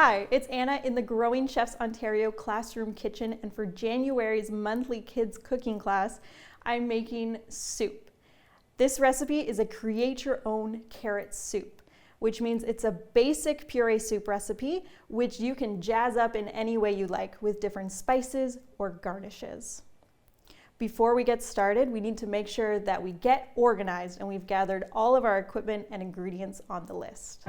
Hi, it's Anna in the Growing Chefs Ontario classroom kitchen, and for January's monthly kids cooking class, I'm making soup. This recipe is a create your own carrot soup, which means it's a basic puree soup recipe, which you can jazz up in any way you like with different spices or garnishes. Before we get started, we need to make sure that we get organized and we've gathered all of our equipment and ingredients on the list.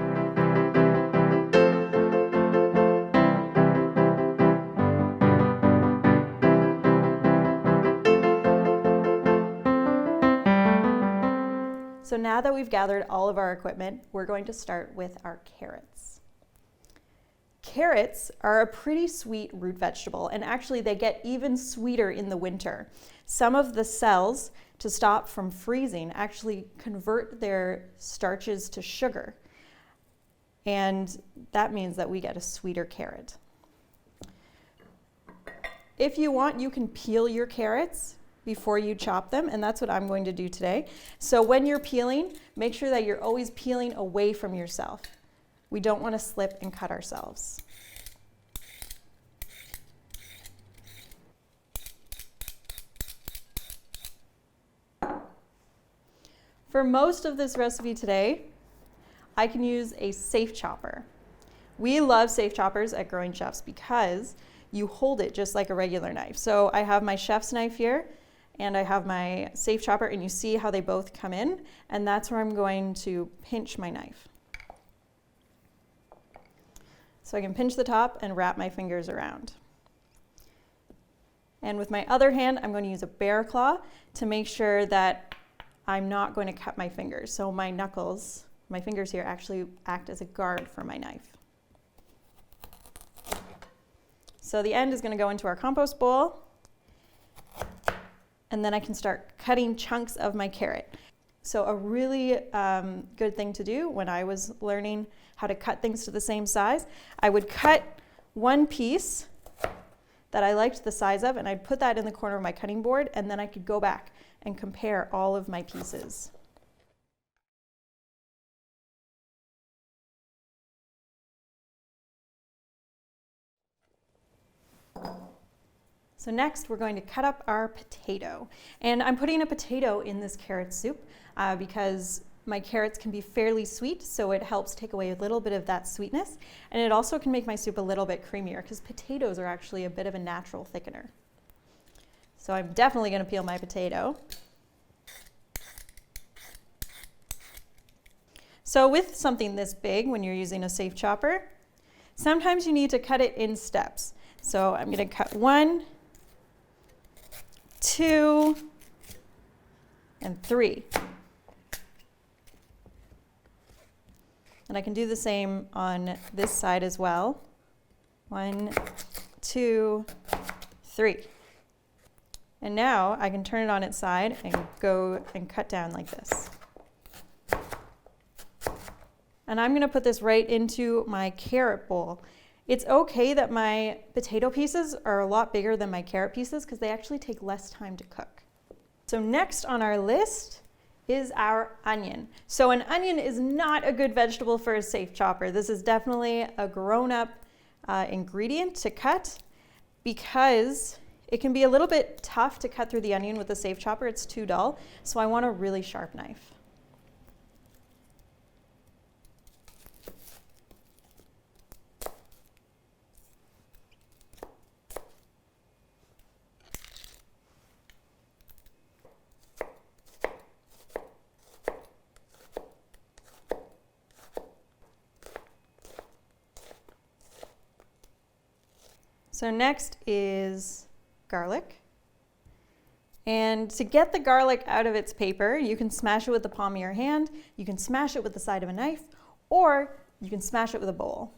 So now that we've gathered all of our equipment, we're going to start with our carrots. Carrots are a pretty sweet root vegetable, and actually they get even sweeter in the winter. Some of the cells, to stop from freezing, actually convert their starches to sugar, and that means that we get a sweeter carrot. If you want, you can peel your carrots before you chop them, and that's what I'm going to do today. So when you're peeling, make sure that you're always peeling away from yourself. We don't want to slip and cut ourselves. For most of this recipe today, I can use a safe chopper. We love safe choppers at Growing Chefs because you hold it just like a regular knife. So I have my chef's knife here, and I have my safe chopper, and you see how they both come in, and that's where I'm going to pinch my knife. So I can pinch the top and wrap my fingers around. And with my other hand, I'm going to use a bear claw to make sure that I'm not going to cut my fingers. So my knuckles, my fingers here, actually act as a guard for my knife. So the end is going to go into our compost bowl, and then I can start cutting chunks of my carrot. So a really good thing to do when I was learning how to cut things to the same size, I would cut one piece that I liked the size of, and I'd put that in the corner of my cutting board, and then I could go back and compare all of my pieces. So next we're going to cut up our potato. And I'm putting a potato in this carrot soup because my carrots can be fairly sweet, so it helps take away a little bit of that sweetness. And it also can make my soup a little bit creamier because potatoes are actually a bit of a natural thickener. So I'm definitely going to peel my potato. So with something this big, when you're using a safe chopper, sometimes you need to cut it in steps. So I'm going to cut 1, 2, and 3. And I can do the same on this side as well. 1, 2, 3. And now I can turn it on its side and go and cut down like this. And I'm going to put this right into my carrot bowl. It's okay that my potato pieces are a lot bigger than my carrot pieces because they actually take less time to cook. So next on our list is our onion. So an onion is not a good vegetable for a safe chopper. This is definitely a grown-up ingredient to cut because it can be a little bit tough to cut through the onion with a safe chopper. It's too dull, so I want a really sharp knife. So next is garlic. And to get the garlic out of its paper, you can smash it with the palm of your hand, you can smash it with the side of a knife, or you can smash it with a bowl.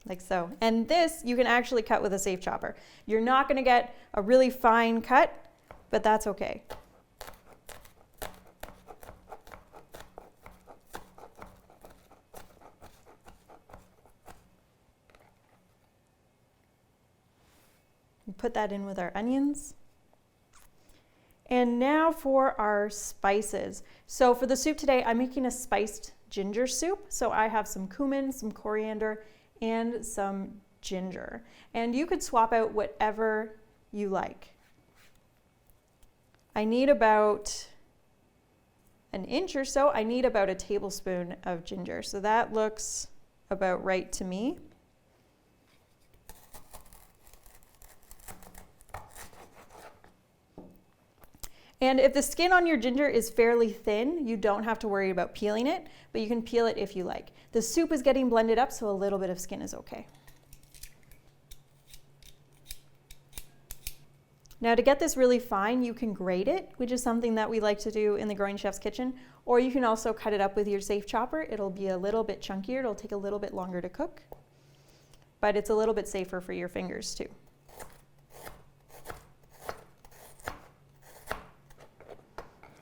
Like so. And this you can actually cut with a safe chopper. You're not going to get a really fine cut, but that's okay. Put that in with our onions. And now for our spices. So for the soup today, I'm making a spiced ginger soup. So I have some cumin, some coriander, and some ginger. And you could swap out whatever you like. I need about an inch or so. I need about a tablespoon of ginger. So that looks about right to me. And if the skin on your ginger is fairly thin, you don't have to worry about peeling it, but you can peel it if you like. The soup is getting blended up, so a little bit of skin is okay. Now to get this really fine, you can grate it, which is something that we like to do in the Growing Chef's Kitchen, or you can also cut it up with your safe chopper. It'll be a little bit chunkier, it'll take a little bit longer to cook, but it's a little bit safer for your fingers too.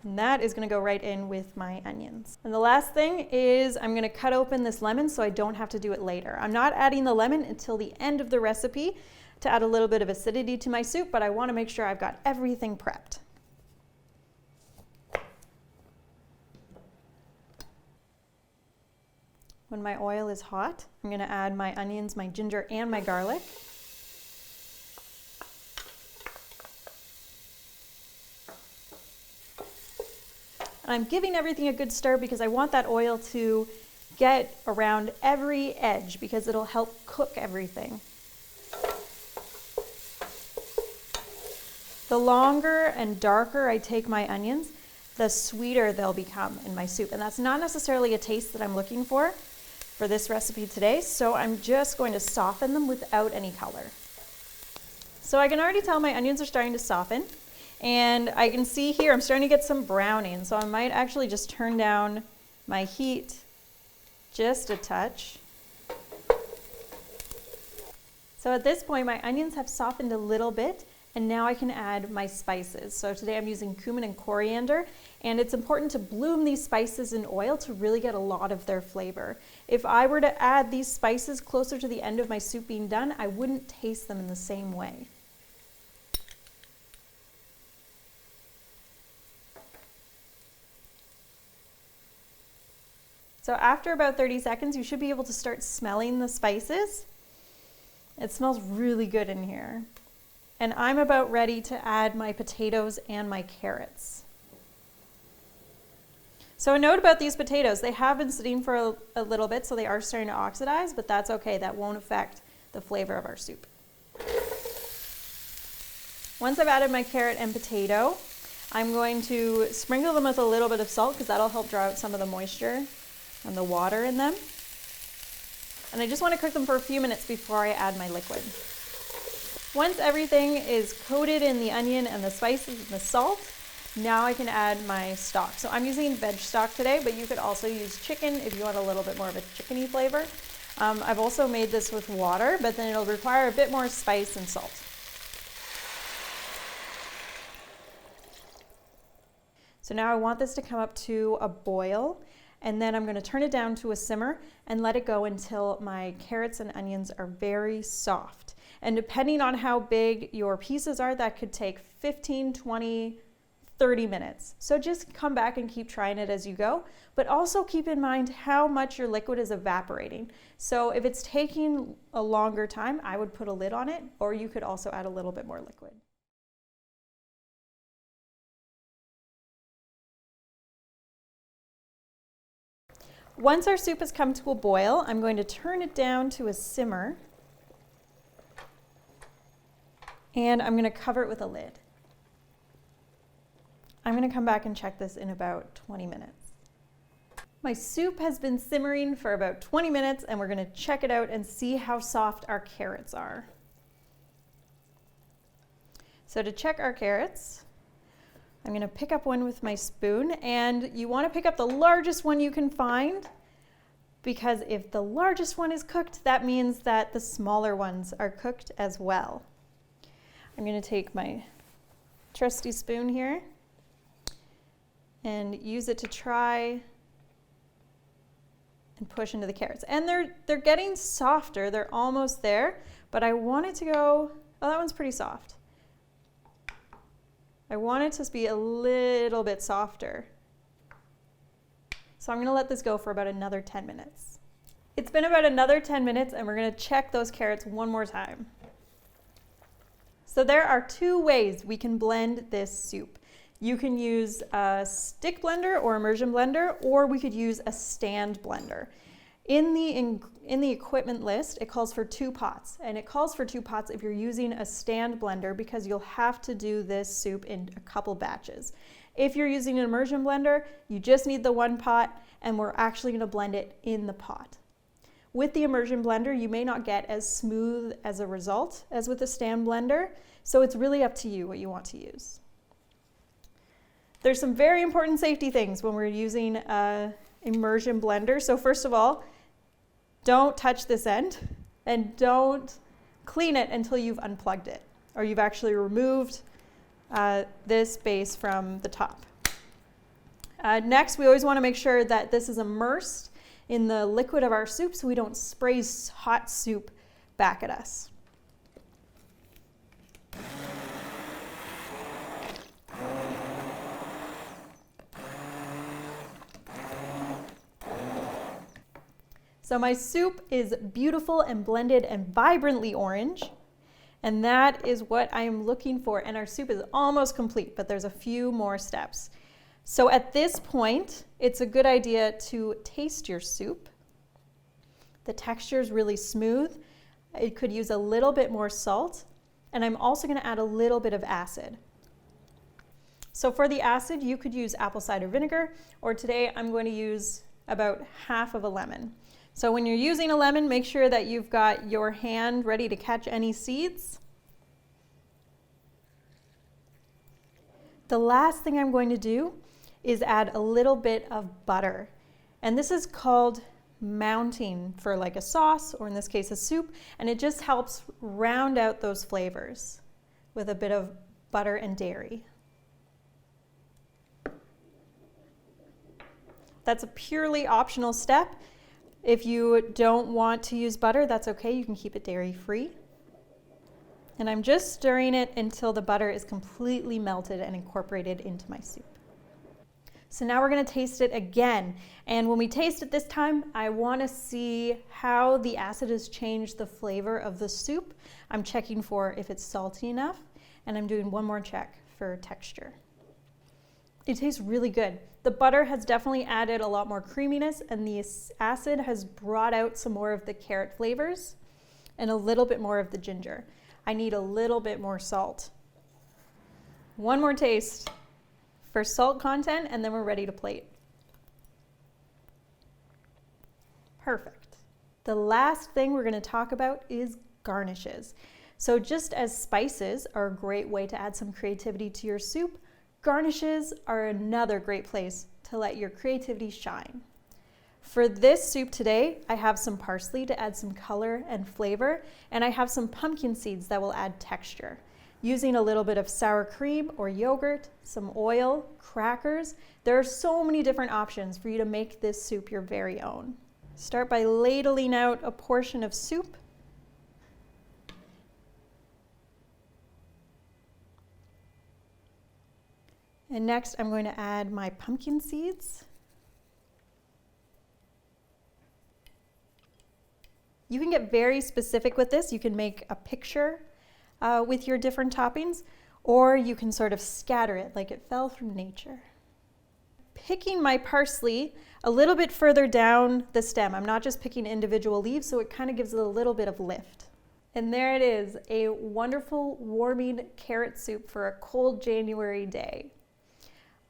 And that is going to go right in with my onions. And the last thing is I'm going to cut open this lemon so I don't have to do it later. I'm not adding the lemon until the end of the recipe to add a little bit of acidity to my soup, but I want to make sure I've got everything prepped. When my oil is hot, I'm going to add my onions, my ginger, and my garlic. And I'm giving everything a good stir because I want that oil to get around every edge because it'll help cook everything. The longer and darker I take my onions, the sweeter they'll become in my soup. And that's not necessarily a taste that I'm looking for this recipe today, so I'm just going to soften them without any color. So I can already tell my onions are starting to soften. And I can see here I'm starting to get some browning, so I might actually just turn down my heat just a touch. So at this point my onions have softened a little bit, and now I can add my spices. So today I'm using cumin and coriander, and it's important to bloom these spices in oil to really get a lot of their flavor. If I were to add these spices closer to the end of my soup being done, I wouldn't taste them in the same way. So after about 30 seconds, you should be able to start smelling the spices. It smells really good in here. And I'm about ready to add my potatoes and my carrots. So a note about these potatoes, they have been sitting for a little bit, so they are starting to oxidize, but that's okay. That won't affect the flavor of our soup. Once I've added my carrot and potato, I'm going to sprinkle them with a little bit of salt because that'll help draw out some of the moisture and the water in them. And I just want to cook them for a few minutes before I add my liquid. Once everything is coated in the onion and the spices and the salt, now I can add my stock. So I'm using veg stock today, but you could also use chicken if you want a little bit more of a chickeny flavor. I've also made this with water, but then it'll require a bit more spice and salt. So now I want this to come up to a boil, and then I'm going to turn it down to a simmer and let it go until my carrots and onions are very soft. And depending on how big your pieces are, that could take 15, 20, 30 minutes. So just come back and keep trying it as you go, but also keep in mind how much your liquid is evaporating. So if it's taking a longer time, I would put a lid on it, or you could also add a little bit more liquid. Once our soup has come to a boil, I'm going to turn it down to a simmer, and I'm going to cover it with a lid. I'm going to come back and check this in about 20 minutes. My soup has been simmering for about 20 minutes, and we're going to check it out and see how soft our carrots are. So to check our carrots, I'm going to pick up one with my spoon, and you want to pick up the largest one you can find, because if the largest one is cooked, that means that the smaller ones are cooked as well. I'm going to take my trusty spoon here and use it to try and push into the carrots. And they're getting softer, they're almost there, but I want it to go, oh, that one's pretty soft. I I want it to be a little bit softer. So I'm gonna let this go for about another 10 minutes. It's been about another 10 minutes and we're gonna check those carrots one more time. So there are two ways we can blend this soup. You can use a stick blender or immersion blender, or we could use a stand blender. In the equipment list, it calls for 2 pots, and it calls for 2 pots if you're using a stand blender because you'll have to do this soup in a couple batches. If you're using an immersion blender, you just need the 1 pot, and we're actually gonna blend it in the pot. With the immersion blender, you may not get as smooth as a result as with a stand blender, so it's really up to you what you want to use. There's some very important safety things when we're using an immersion blender. So first of all, don't touch this end and don't clean it until you've unplugged it or you've actually removed this base from the top. Next, we always want to make sure that this is immersed in the liquid of our soup so we don't spray hot soup back at us. So my soup is beautiful and blended and vibrantly orange, and that is what I am looking for. And our soup is almost complete, but there's a few more steps. So at this point, it's a good idea to taste your soup. The texture is really smooth. It could use a little bit more salt, and I'm also going to add a little bit of acid. So for the acid, you could use apple cider vinegar, or today I'm going to use about half of a lemon. So when you're using a lemon, make sure that you've got your hand ready to catch any seeds. The last thing I'm going to do is add a little bit of butter. And this is called mounting for like a sauce, or in this case a soup, and it just helps round out those flavors with a bit of butter and dairy. That's a purely optional step. If you don't want to use butter, that's okay. You can keep it dairy-free. And I'm just stirring it until the butter is completely melted and incorporated into my soup. So now we're going to taste it again. And when we taste it this time, I want to see how the acid has changed the flavor of the soup. I'm checking for if it's salty enough, and I'm doing one more check for texture. It tastes really good. The butter has definitely added a lot more creaminess, and the acid has brought out some more of the carrot flavors and a little bit more of the ginger. I need a little bit more salt. One more taste for salt content, and then we're ready to plate. Perfect. The last thing we're going to talk about is garnishes. So just as spices are a great way to add some creativity to your soup, garnishes are another great place to let your creativity shine. For this soup today, I have some parsley to add some color and flavor, and I have some pumpkin seeds that will add texture. Using a little bit of sour cream or yogurt, some oil, crackers, there are so many different options for you to make this soup your very own. Start by ladling out a portion of soup. And next I'm going to add my pumpkin seeds. You can get very specific with this. You can make a picture with your different toppings, or you can sort of scatter it like it fell from nature. Picking my parsley a little bit further down the stem. I'm not just picking individual leaves, so it kind of gives it a little bit of lift. And there it is, a wonderful warming carrot soup for a cold January day.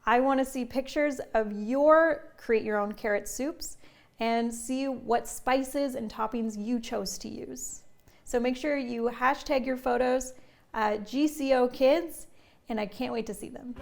I want to see pictures of your create your own carrot soups and see what spices and toppings you chose to use. So make sure you hashtag your photos, GCO Kids, and I can't wait to see them.